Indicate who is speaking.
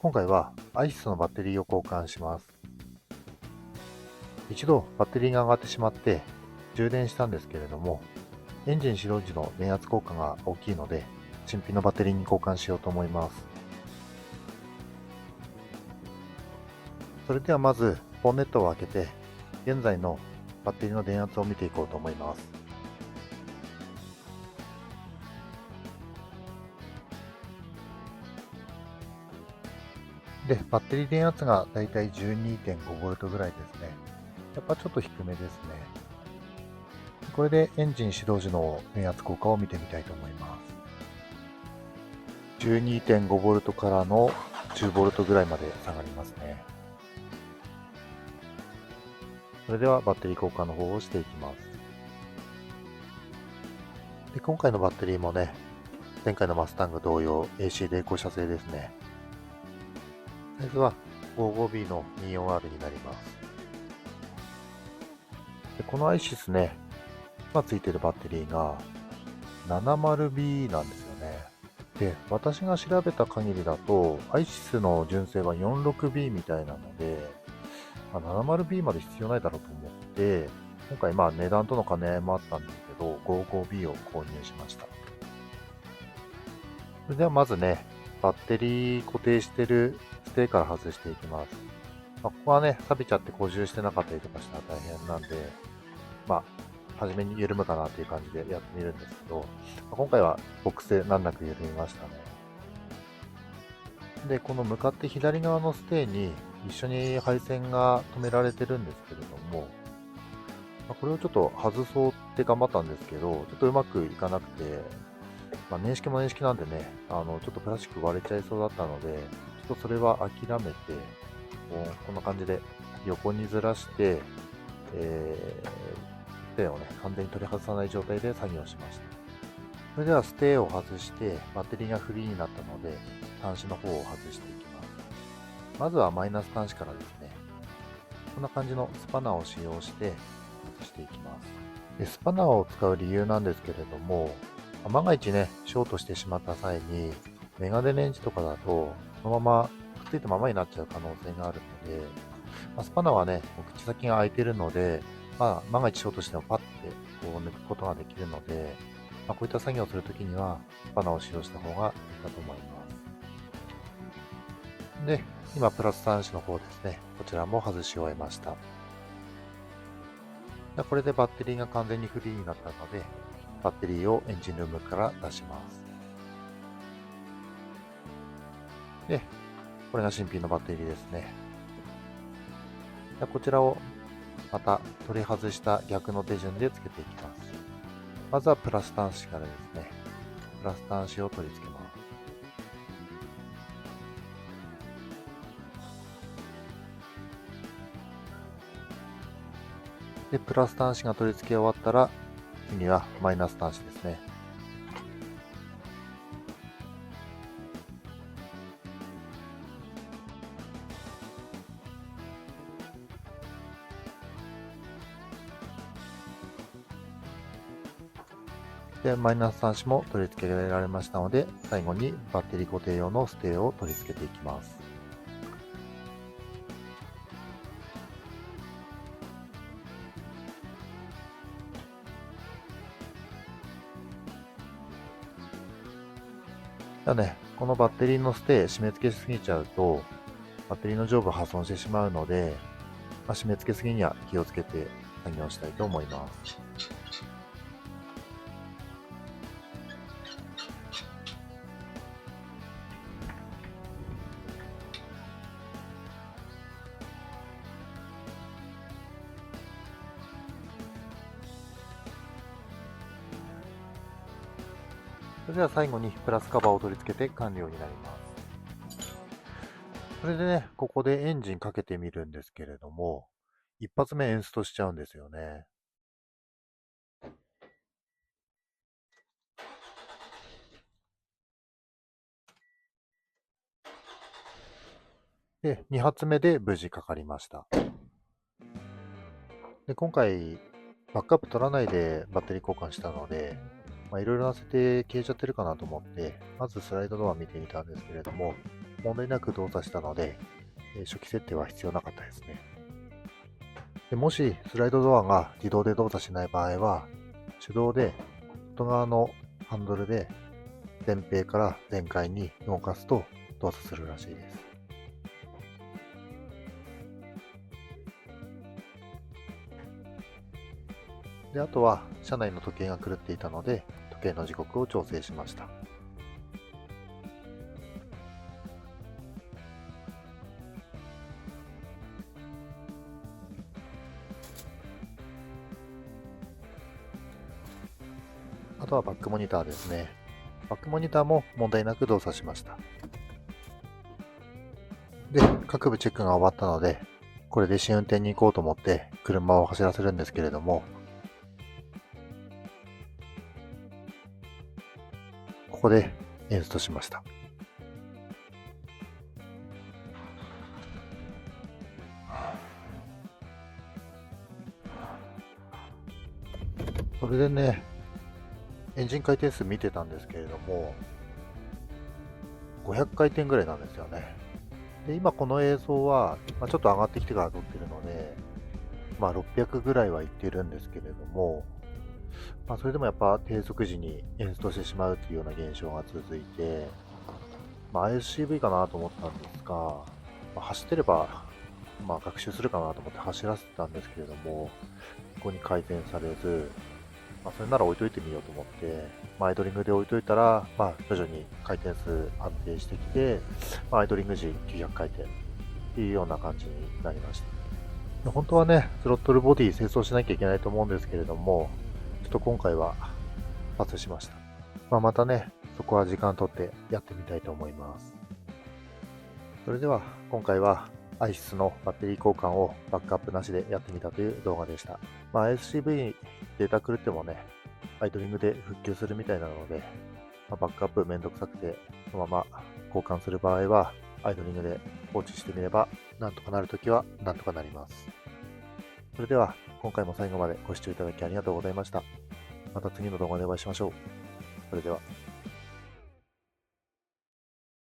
Speaker 1: 今回はアイシスのバッテリーを交換します。一度バッテリーが上がってしまって充電したんですけれども、エンジン始動時の電圧効果が大きいので、新品のバッテリーに交換しようと思います。それではまずボンネットを開けて、現在のバッテリーの電圧を見ていこうと思います。で、バッテリー電圧がだいたい 12.5V ぐらいですね。やっぱちょっと低めですね。これでエンジン始動時の電圧効果を見てみたいと思います。 12.5V からの 10V ぐらいまで下がりますね。それではバッテリー交換の方をしていきます。で、今回のバッテリーもね、前回のマスタング同様 AC で5射製ですね。サイズは 55B の 24R になります。で、このアイシスね、今ついてるバッテリーが 70B なんですよね。で、私が調べた限りだと、アイシスの純正は 46B みたいなので、70B まで必要ないだろうと思って、今回値段との兼ね合いもあったんですけど、55B を購入しました。それではまずね、バッテリー固定してるステーから外していきます。ここはね、錆びちゃって補充してなかったりとかしたら大変なんで、初めに緩むかなという感じでやってみるんですけど、今回はボックスで難なく緩みましたね。で、この向かって左側のステーに一緒に配線が止められてるんですけれども、これをちょっと外そうって頑張ったんですけど、ちょっとうまくいかなくて、年式も年式なんでね、ちょっとプラスチック割れちゃいそうだったので、ちょっとそれは諦めて、こんな感じで横にずらして、ステーをね、完全に取り外さない状態で作業しました。それではステーを外して、バッテリーがフリーになったので、端子の方を外していきます。まずはマイナス端子からですね、こんな感じのスパナーを使用して外していきます。で、スパナーを使う理由なんですけれども、万が一ね、ショートしてしまった際に、メガネレンジとかだと、そのままくっついたままになっちゃう可能性があるので、スパナーはね、口先が開いてるので、万が一ショートしてもパッてこう抜くことができるので、こういった作業をするときには、スパナーを使用した方がいいかと思います。で、今、プラス端子の方ですね、こちらも外し終えました。これでバッテリーが完全にフリーになったので、バッテリーをエンジンルームから出します。で、これが新品のバッテリーですね。こちらをまた取り外した逆の手順で付けていきます。まずはプラス端子からですね、プラス端子を取り付けます。で、プラス端子が取り付け終わったら、次はマイナス端子ですね。で、マイナス端子も取り付けられましたので、最後にバッテリー固定用のステーを取り付けていきます。このバッテリーのステー締め付けすぎちゃうと、バッテリーの上部破損してしまうので、締め付けすぎには気をつけて作業したいと思います。それでは最後にプラスカバーを取り付けて完了になります。それでね、ここでエンジンかけてみるんですけれども、一発目エンストしちゃうんですよね。で、2発目で無事かかりました。で、今回、バックアップ取らないでバッテリー交換したので、いろいろな設定消えちゃってるかなと思って、まずスライドドア見てみたんですけれども、問題なく動作したので、初期設定は必要なかったですね。でもしスライドドアが自動で動作しない場合は、手動で外側のハンドルで前閉から全開に動かすと動作するらしいです。で、あとは車内の時計が狂っていたので、時計の時刻を調整しました。あとはバックモニターですね。バックモニターも問題なく動作しました。で、各部チェックが終わったので、これで試運転に行こうと思って車を走らせるんですけれども、ここでエンストしました。それでね、エンジン回転数見てたんですけれども、500回転ぐらいなんですよね。で、今この映像は、ちょっと上がってきてから撮ってるので、600ぐらいはいってるんですけれども、それでもやっぱ低速時にエンストしてしまうっていうような現象が続いて、ISCV かなと思ったんですが、走ってれば、学習するかなと思って走らせてたんですけれども、ここに改善されず、それなら置いといてみようと思って、アイドリングで置いといたら、徐々に回転数安定してきて、アイドリング時900回転っていうような感じになりました。本当はね、スロットルボディ清掃しなきゃいけないと思うんですけれども、ちょっと今回はパスしました。またね、そこは時間取ってやってみたいと思います。それでは今回はアイシスのバッテリー交換をバックアップなしでやってみたという動画でした。ISCV データ狂ってもね、アイドリングで復旧するみたいなので、バックアップめんどくさくて、そのまま交換する場合は、アイドリングで放置してみれば、なんとかなるときはなんとかなります。それでは、今回も最後までご視聴いただきありがとうございました。また次の動画でお会いしましょう。それでは。